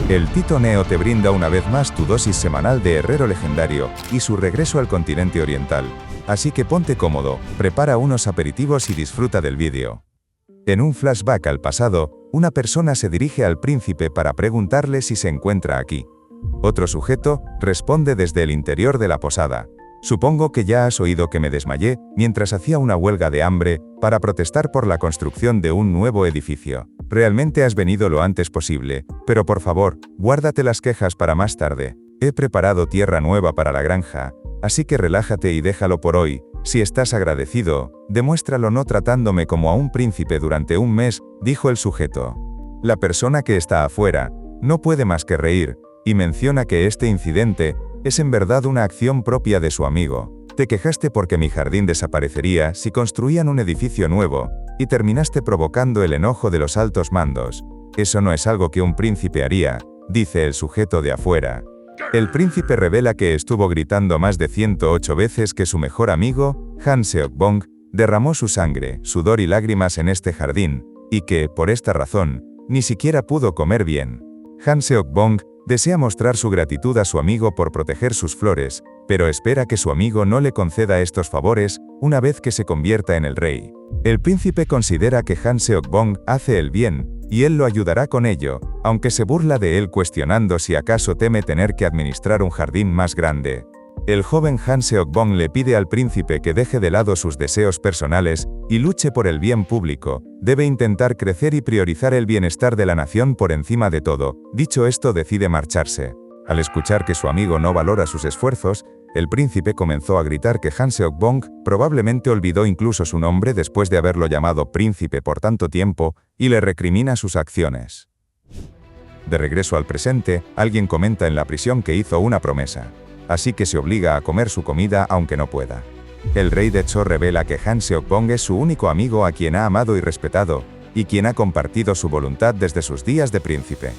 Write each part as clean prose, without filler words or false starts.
El Tito Neo te brinda una vez más tu dosis semanal de Herrero Legendario y su regreso al continente oriental. Así que ponte cómodo, prepara unos aperitivos y disfruta del vídeo. En un flashback al pasado, una persona se dirige al príncipe para preguntarle si se encuentra aquí. Otro sujeto responde desde el interior de la posada. Supongo que ya has oído que me desmayé mientras hacía una huelga de hambre para protestar por la construcción de un nuevo edificio. Realmente has venido lo antes posible, pero por favor, guárdate las quejas para más tarde. He preparado tierra nueva para la granja, así que relájate y déjalo por hoy. Si estás agradecido, demuéstralo no tratándome como a un príncipe durante un mes, dijo el sujeto. La persona que está afuera no puede más que reír, y menciona que este incidente es en verdad una acción propia de su amigo. Te quejaste porque mi jardín desaparecería si construían un edificio nuevo, y terminaste provocando el enojo de los altos mandos. Eso no es algo que un príncipe haría, dice el sujeto de afuera. El príncipe revela que estuvo gritando más de 108 veces que su mejor amigo, Han Seok-bong, derramó su sangre, sudor y lágrimas en este jardín, y que, por esta razón, ni siquiera pudo comer bien. Han Seok-bong desea mostrar su gratitud a su amigo por proteger sus flores, pero espera que su amigo no le conceda estos favores una vez que se convierta en el rey. El príncipe considera que Han Seok-bong hace el bien, y él lo ayudará con ello, aunque se burla de él cuestionando si acaso teme tener que administrar un jardín más grande. El joven Han Seok-bong le pide al príncipe que deje de lado sus deseos personales y luche por el bien público. Debe intentar crecer y priorizar el bienestar de la nación por encima de todo. Dicho esto, decide marcharse. Al escuchar que su amigo no valora sus esfuerzos, el príncipe comenzó a gritar que Han Seok-bong probablemente olvidó incluso su nombre después de haberlo llamado príncipe por tanto tiempo, y le recrimina sus acciones. De regreso al presente, alguien comenta en la prisión que hizo una promesa. Así que se obliga a comer su comida aunque no pueda. El rey de Cho revela que Han Seok-bong es su único amigo a quien ha amado y respetado, y quien ha compartido su voluntad desde sus días de príncipe.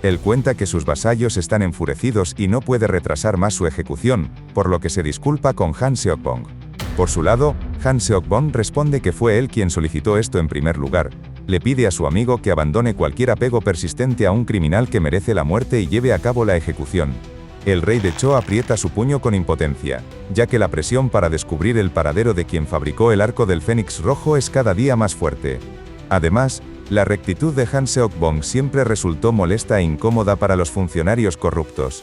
Él cuenta que sus vasallos están enfurecidos y no puede retrasar más su ejecución, por lo que se disculpa con Han Seok-bong. Por su lado, Han Seok-bong responde que fue él quien solicitó esto en primer lugar. Le pide a su amigo que abandone cualquier apego persistente a un criminal que merece la muerte y lleve a cabo la ejecución. El rey de Cho aprieta su puño con impotencia, ya que la presión para descubrir el paradero de quien fabricó el arco del Fénix Rojo es cada día más fuerte. Además, la rectitud de Han Seok-bong siempre resultó molesta e incómoda para los funcionarios corruptos.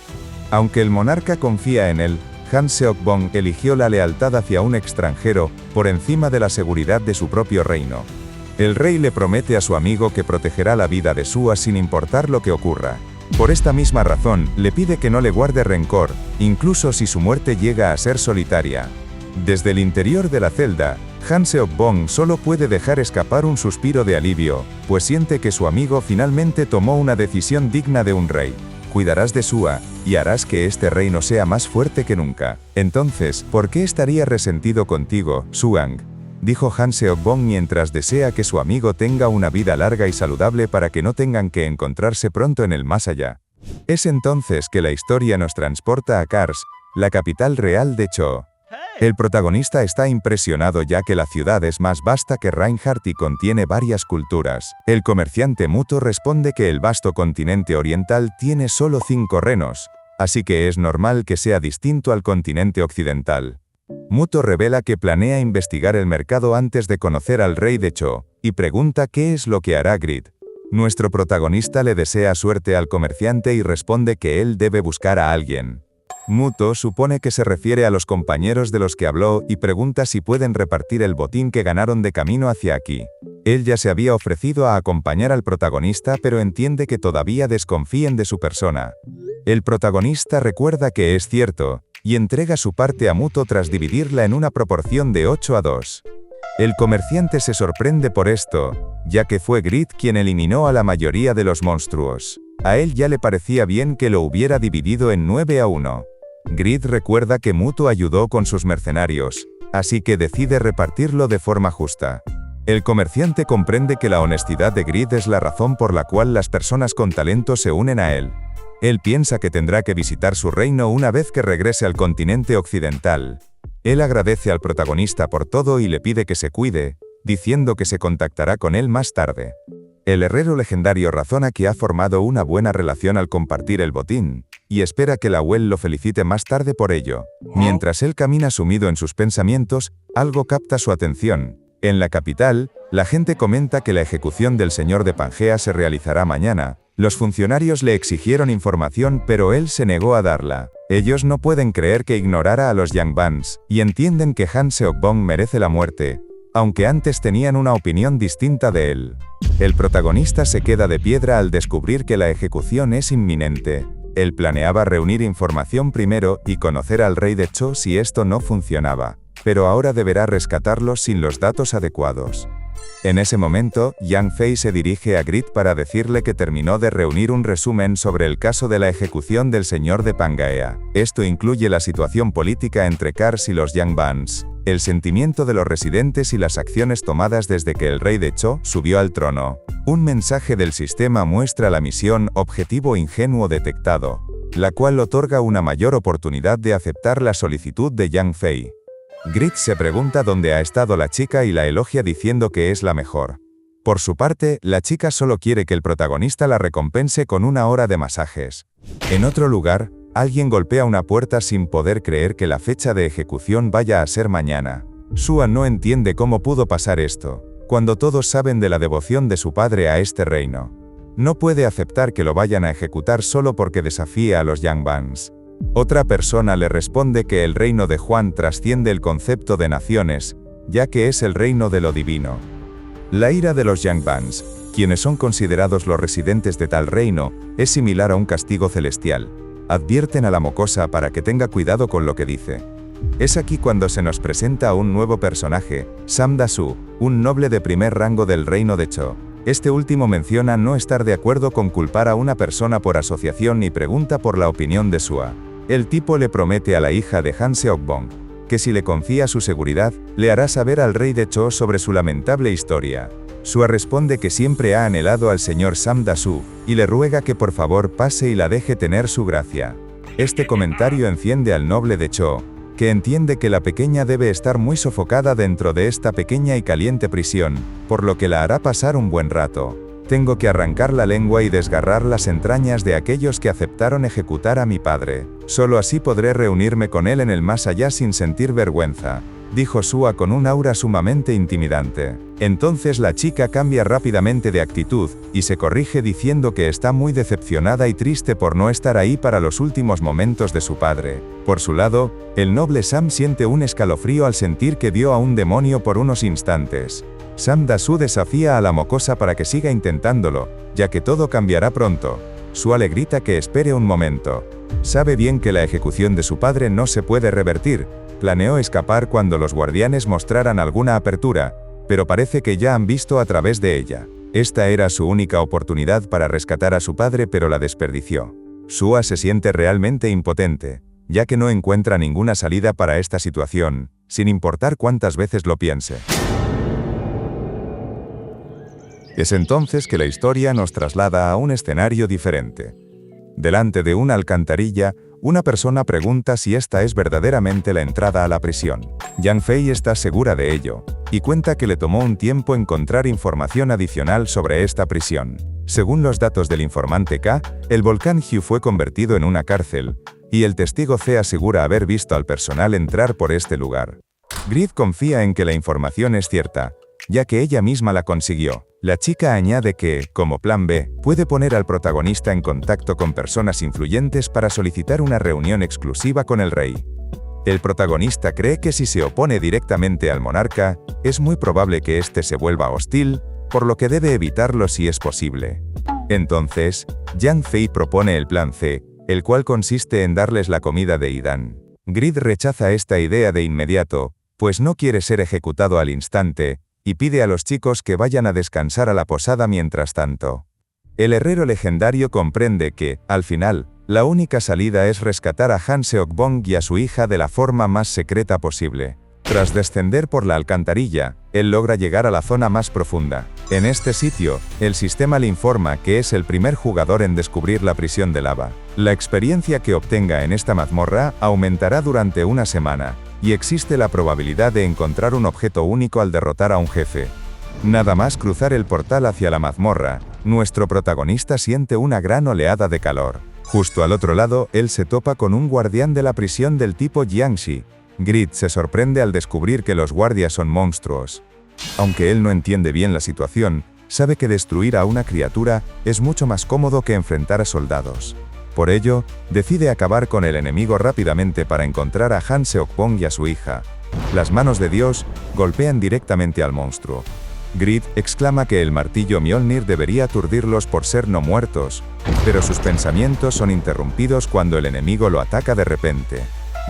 Aunque el monarca confía en él, Han Seok-bong eligió la lealtad hacia un extranjero por encima de la seguridad de su propio reino. El rey le promete a su amigo que protegerá la vida de Sua sin importar lo que ocurra. Por esta misma razón, le pide que no le guarde rencor, incluso si su muerte llega a ser solitaria. Desde el interior de la celda, Han Seok-bong solo puede dejar escapar un suspiro de alivio, pues siente que su amigo finalmente tomó una decisión digna de un rey. Cuidarás de Sua, y harás que este reino sea más fuerte que nunca. Entonces, ¿por qué estaría resentido contigo, Suang?, dijo Han Seok-bong mientras desea que su amigo tenga una vida larga y saludable para que no tengan que encontrarse pronto en el más allá. Es entonces que la historia nos transporta a Kars, la capital real de Cho. El protagonista está impresionado ya que la ciudad es más vasta que Reinhardt y contiene varias culturas. El comerciante Muto responde que el vasto continente oriental tiene solo 5 reinos, así que es normal que sea distinto al continente occidental. Muto revela que planea investigar el mercado antes de conocer al rey de Cho, y pregunta qué es lo que hará Grid. Nuestro protagonista le desea suerte al comerciante y responde que él debe buscar a alguien. Muto supone que se refiere a los compañeros de los que habló y pregunta si pueden repartir el botín que ganaron de camino hacia aquí. Él ya se había ofrecido a acompañar al protagonista pero entiende que todavía desconfíen de su persona. El protagonista recuerda que es cierto, y entrega su parte a Muto tras dividirla en una proporción de 8-2. El comerciante se sorprende por esto, ya que fue Grid quien eliminó a la mayoría de los monstruos. A él ya le parecía bien que lo hubiera dividido en 9-1. Grid recuerda que Muto ayudó con sus mercenarios, así que decide repartirlo de forma justa. El comerciante comprende que la honestidad de Grid es la razón por la cual las personas con talento se unen a él. Él piensa que tendrá que visitar su reino una vez que regrese al continente occidental. Él agradece al protagonista por todo y le pide que se cuide, diciendo que se contactará con él más tarde. El herrero legendario razona que ha formado una buena relación al compartir el botín, y espera que Lawel lo felicite más tarde por ello. Mientras él camina sumido en sus pensamientos, algo capta su atención. En la capital, la gente comenta que la ejecución del señor de Pangea se realizará mañana. Los funcionarios le exigieron información, pero él se negó a darla. Ellos no pueden creer que ignorara a los Yangbans, y entienden que Han Seok-bong merece la muerte, aunque antes tenían una opinión distinta de él. El protagonista se queda de piedra al descubrir que la ejecución es inminente. Él planeaba reunir información primero y conocer al rey de Cho si esto no funcionaba, pero ahora deberá rescatarlo sin los datos adecuados. En ese momento, Yang Fei se dirige a Grid para decirle que terminó de reunir un resumen sobre el caso de la ejecución del señor de Pangaea. Esto incluye la situación política entre Kars y los Yangbans, el sentimiento de los residentes y las acciones tomadas desde que el rey de Cho subió al trono. Un mensaje del sistema muestra la misión Objetivo Ingenuo detectado, la cual otorga una mayor oportunidad de aceptar la solicitud de Yang Fei. Grid se pregunta dónde ha estado la chica y la elogia diciendo que es la mejor. Por su parte, la chica solo quiere que el protagonista la recompense con 1 hora de masajes. En otro lugar, alguien golpea una puerta sin poder creer que la fecha de ejecución vaya a ser mañana. Sua no entiende cómo pudo pasar esto, cuando todos saben de la devoción de su padre a este reino. No puede aceptar que lo vayan a ejecutar solo porque desafía a los Yangbans. Otra persona le responde que el reino de Juan trasciende el concepto de naciones, ya que es el reino de lo divino. La ira de los Yangbans, quienes son considerados los residentes de tal reino, es similar a un castigo celestial. Advierten a la mocosa para que tenga cuidado con lo que dice. Es aquí cuando se nos presenta a un nuevo personaje, Sam Da-su, un noble de primer rango del reino de Cho. Este último menciona no estar de acuerdo con culpar a una persona por asociación y pregunta por la opinión de Sua. El tipo le promete a la hija de Han Seok-bong que si le confía su seguridad, le hará saber al rey de Cho sobre su lamentable historia. Sua responde que siempre ha anhelado al señor Sam Da-su, y le ruega que por favor pase y la deje tener su gracia. Este comentario enciende al noble de Cho, que entiende que la pequeña debe estar muy sofocada dentro de esta pequeña y caliente prisión, por lo que la hará pasar un buen rato. Tengo que arrancar la lengua y desgarrar las entrañas de aquellos que aceptaron ejecutar a mi padre. Solo así podré reunirme con él en el más allá sin sentir vergüenza, dijo Sua con un aura sumamente intimidante. Entonces la chica cambia rápidamente de actitud, y se corrige diciendo que está muy decepcionada y triste por no estar ahí para los últimos momentos de su padre. Por su lado, el noble Sam siente un escalofrío al sentir que vio a un demonio por unos instantes. Sam Da-su desafía a la mocosa para que siga intentándolo, ya que todo cambiará pronto. Sua le grita que espere un momento. Sabe bien que la ejecución de su padre no se puede revertir. Planeó escapar cuando los guardianes mostraran alguna apertura, pero parece que ya han visto a través de ella. Esta era su única oportunidad para rescatar a su padre, pero la desperdició. Sua se siente realmente impotente, ya que no encuentra ninguna salida para esta situación, sin importar cuántas veces lo piense. Es entonces que la historia nos traslada a un escenario diferente. Delante de una alcantarilla, una persona pregunta si esta es verdaderamente la entrada a la prisión. Yang Fei está segura de ello, y cuenta que le tomó un tiempo encontrar información adicional sobre esta prisión. Según los datos del informante K, el volcán Hyu fue convertido en una cárcel, y el testigo C asegura haber visto al personal entrar por este lugar. Grid confía en que la información es cierta, ya que ella misma la consiguió. La chica añade que, como plan B, puede poner al protagonista en contacto con personas influyentes para solicitar una reunión exclusiva con el rey. El protagonista cree que si se opone directamente al monarca, es muy probable que éste se vuelva hostil, por lo que debe evitarlo si es posible. Entonces, Yang Fei propone el plan C, el cual consiste en darles la comida de Idan. Grid rechaza esta idea de inmediato, pues no quiere ser ejecutado al instante, y pide a los chicos que vayan a descansar a la posada mientras tanto. El herrero legendario comprende que, al final, la única salida es rescatar a Han Seok-bong y a su hija de la forma más secreta posible. Tras descender por la alcantarilla, él logra llegar a la zona más profunda. En este sitio, el sistema le informa que es el primer jugador en descubrir la prisión de lava. La experiencia que obtenga en esta mazmorra aumentará durante una semana, y existe la probabilidad de encontrar un objeto único al derrotar a un jefe. Nada más cruzar el portal hacia la mazmorra, nuestro protagonista siente una gran oleada de calor. Justo al otro lado, él se topa con un guardián de la prisión del tipo Jiangxi. Grit se sorprende al descubrir que los guardias son monstruos. Aunque él no entiende bien la situación, sabe que destruir a una criatura es mucho más cómodo que enfrentar a soldados. Por ello, decide acabar con el enemigo rápidamente para encontrar a Han Seok-bong y a su hija. Las manos de Dios golpean directamente al monstruo. Grit exclama que el martillo Mjolnir debería aturdirlos por ser no muertos, pero sus pensamientos son interrumpidos cuando el enemigo lo ataca de repente.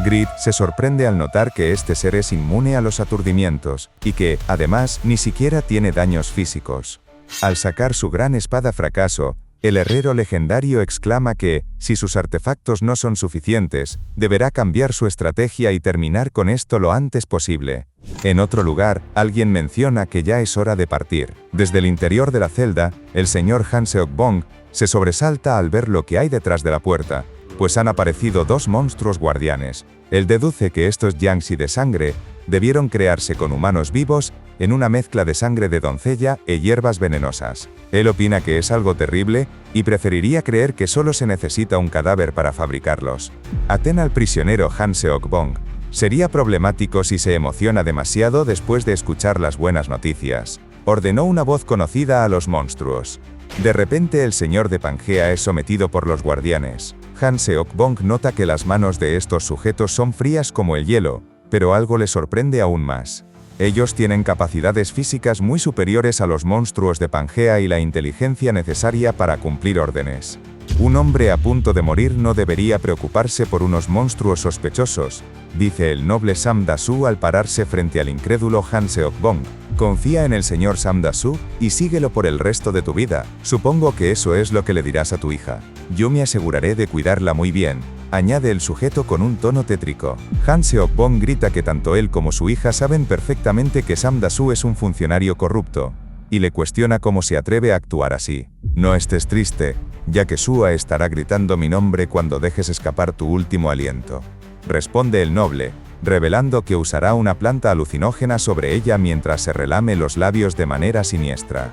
Grit se sorprende al notar que este ser es inmune a los aturdimientos, y que, además, ni siquiera tiene daños físicos. Al sacar su gran espada fracaso, el herrero legendario exclama que, si sus artefactos no son suficientes, deberá cambiar su estrategia y terminar con esto lo antes posible. En otro lugar, alguien menciona que ya es hora de partir. Desde el interior de la celda, el señor Han Seok-bong se sobresalta al ver lo que hay detrás de la puerta, pues han aparecido dos monstruos guardianes. Él deduce que estos Jiangxi de sangre debieron crearse con humanos vivos en una mezcla de sangre de doncella e hierbas venenosas. Él opina que es algo terrible y preferiría creer que solo se necesita un cadáver para fabricarlos. Atena al prisionero Han Seok-bong. Sería problemático si se emociona demasiado después de escuchar las buenas noticias. Ordenó una voz conocida a los monstruos. De repente el señor de Pangea es sometido por los guardianes. Han Seok-bong nota que las manos de estos sujetos son frías como el hielo, pero algo le sorprende aún más. Ellos tienen capacidades físicas muy superiores a los monstruos de Pangea y la inteligencia necesaria para cumplir órdenes. Un hombre a punto de morir no debería preocuparse por unos monstruos sospechosos, dice el noble Sam Da-su al pararse frente al incrédulo Han Seok-bong. Confía en el señor Sam Da-su y síguelo por el resto de tu vida. Supongo que eso es lo que le dirás a tu hija. Yo me aseguraré de cuidarla muy bien, añade el sujeto con un tono tétrico. Han Seok-bong grita que tanto él como su hija saben perfectamente que Sam Da-su es un funcionario corrupto, y le cuestiona cómo se atreve a actuar así. No estés triste, ya que Sua estará gritando mi nombre cuando dejes escapar tu último aliento. Responde el noble, revelando que usará una planta alucinógena sobre ella mientras se relame los labios de manera siniestra.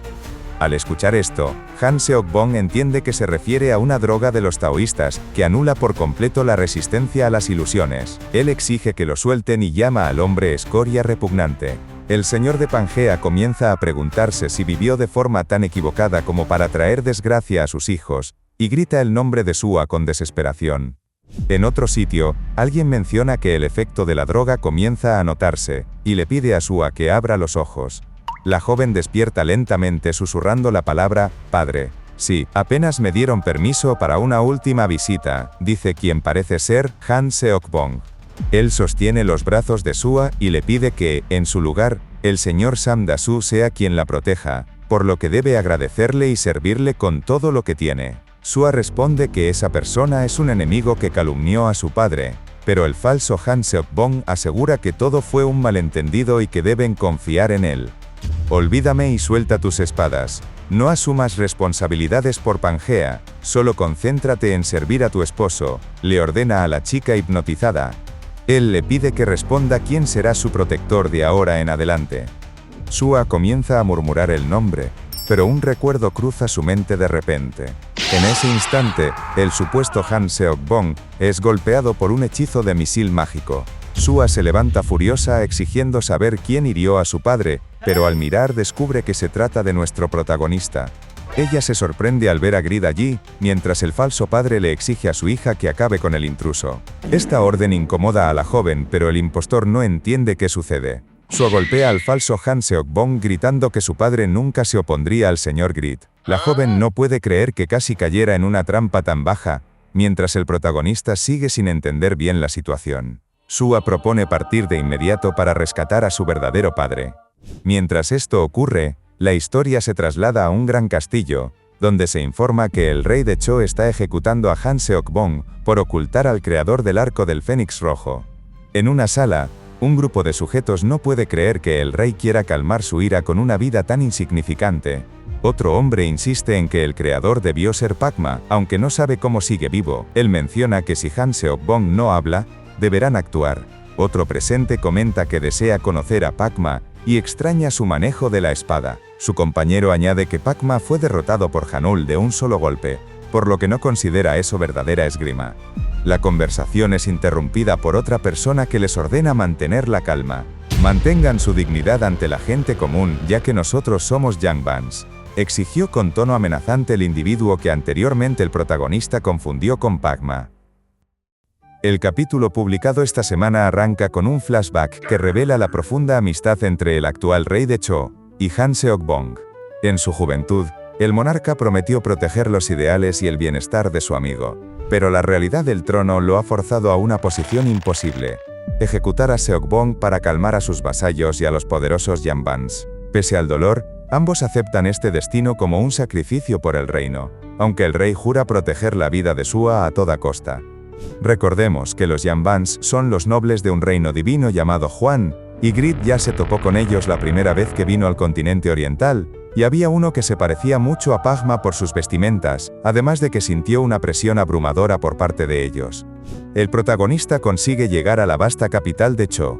Al escuchar esto, Han Seok-bong entiende que se refiere a una droga de los taoístas, que anula por completo la resistencia a las ilusiones. Él exige que lo suelten y llama al hombre escoria repugnante. El señor de Pangea comienza a preguntarse si vivió de forma tan equivocada como para traer desgracia a sus hijos, y grita el nombre de Sua con desesperación. En otro sitio, alguien menciona que el efecto de la droga comienza a notarse, y le pide a Sua que abra los ojos. La joven despierta lentamente susurrando la palabra, padre. Sí, apenas me dieron permiso para una última visita, dice quien parece ser Han Seok-bong. Él sostiene los brazos de Sua y le pide que, en su lugar, el señor Sam Da-su sea quien la proteja, por lo que debe agradecerle y servirle con todo lo que tiene. Sua responde que esa persona es un enemigo que calumnió a su padre, pero el falso Han Seok-bong asegura que todo fue un malentendido y que deben confiar en él. Olvídame y suelta tus espadas. No asumas responsabilidades por Pangea, solo concéntrate en servir a tu esposo, le ordena a la chica hipnotizada. Él le pide que responda quién será su protector de ahora en adelante. Sua comienza a murmurar el nombre, pero un recuerdo cruza su mente de repente. En ese instante, el supuesto Han Seok-bong es golpeado por un hechizo de misil mágico. Sua se levanta furiosa exigiendo saber quién hirió a su padre, pero al mirar descubre que se trata de nuestro protagonista. Ella se sorprende al ver a Grid allí, mientras el falso padre le exige a su hija que acabe con el intruso. Esta orden incomoda a la joven, pero el impostor no entiende qué sucede. Sua golpea al falso Han Seok-bong gritando que su padre nunca se opondría al señor Grid. La joven no puede creer que casi cayera en una trampa tan baja, mientras el protagonista sigue sin entender bien la situación. Sua propone partir de inmediato para rescatar a su verdadero padre. Mientras esto ocurre, la historia se traslada a un gran castillo, donde se informa que el rey de Cho está ejecutando a Han Seok-bong por ocultar al creador del arco del Fénix Rojo. En una sala, un grupo de sujetos no puede creer que el rey quiera calmar su ira con una vida tan insignificante. Otro hombre insiste en que el creador debió ser Pakma, aunque no sabe cómo sigue vivo. Él menciona que si Han Seok-bong no habla, deberán actuar. Otro presente comenta que desea conocer a Pakma, y extraña su manejo de la espada. Su compañero añade que Pakma fue derrotado por Hanul de un solo golpe, por lo que no considera eso verdadera esgrima. La conversación es interrumpida por otra persona que les ordena mantener la calma. Mantengan su dignidad ante la gente común, ya que nosotros somos Yangbans, exigió con tono amenazante el individuo que anteriormente el protagonista confundió con Pakma. El capítulo publicado esta semana arranca con un flashback que revela la profunda amistad entre el actual rey de Cho y Han Seok-bong. En su juventud, el monarca prometió proteger los ideales y el bienestar de su amigo, pero la realidad del trono lo ha forzado a una posición imposible: ejecutar a Seok-bong para calmar a sus vasallos y a los poderosos Yangbans. Pese al dolor, ambos aceptan este destino como un sacrificio por el reino, aunque el rey jura proteger la vida de Sua a toda costa. Recordemos que los Yangbans son los nobles de un reino divino llamado Huan, y Grid ya se topó con ellos la primera vez que vino al continente oriental, y había uno que se parecía mucho a Pakma por sus vestimentas, además de que sintió una presión abrumadora por parte de ellos. El protagonista consigue llegar a la vasta capital de Cho.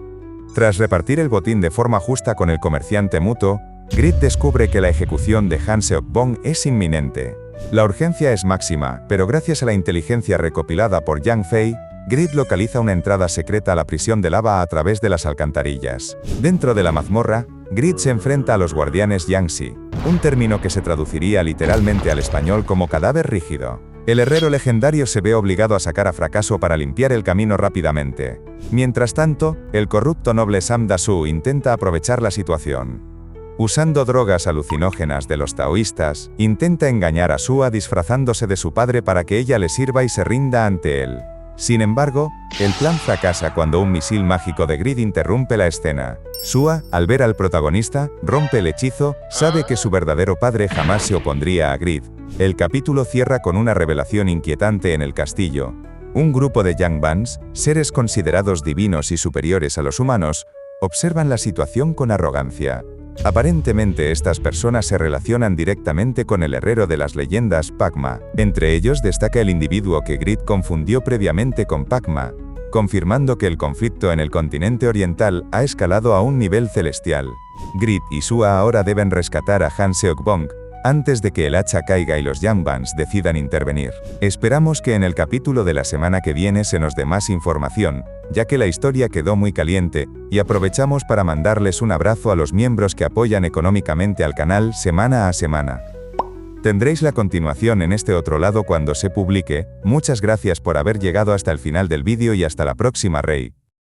Tras repartir el botín de forma justa con el comerciante Muto, Grid descubre que la ejecución de Han Seok-bong es inminente. La urgencia es máxima, pero gracias a la inteligencia recopilada por Yang Fei, Grid localiza una entrada secreta a la prisión de lava a través de las alcantarillas. Dentro de la mazmorra, Grid se enfrenta a los guardianes Yangshi, un término que se traduciría literalmente al español como cadáver rígido. El herrero legendario se ve obligado a sacar a fracaso para limpiar el camino rápidamente. Mientras tanto, el corrupto noble Sam Da-su intenta aprovechar la situación. Usando drogas alucinógenas de los taoístas, intenta engañar a Sua disfrazándose de su padre para que ella le sirva y se rinda ante él. Sin embargo, el plan fracasa cuando un misil mágico de Grid interrumpe la escena. Sua, al ver al protagonista, rompe el hechizo, sabe que su verdadero padre jamás se opondría a Grid. El capítulo cierra con una revelación inquietante en el castillo. Un grupo de Yangbans, seres considerados divinos y superiores a los humanos, observan la situación con arrogancia. Aparentemente estas personas se relacionan directamente con el herrero de las leyendas Pakma. Entre ellos destaca el individuo que Grid confundió previamente con Pakma, confirmando que el conflicto en el continente oriental ha escalado a un nivel celestial. Grid y Sua ahora deben rescatar a Han Seok-bong, antes de que el hacha caiga y los Yangbans decidan intervenir. Esperamos que en el capítulo de la semana que viene se nos dé más información, ya que la historia quedó muy caliente, y aprovechamos para mandarles un abrazo a los miembros que apoyan económicamente al canal semana a semana. Tendréis la continuación en este otro lado cuando se publique. Muchas gracias por haber llegado hasta el final del vídeo y hasta la próxima, Rey.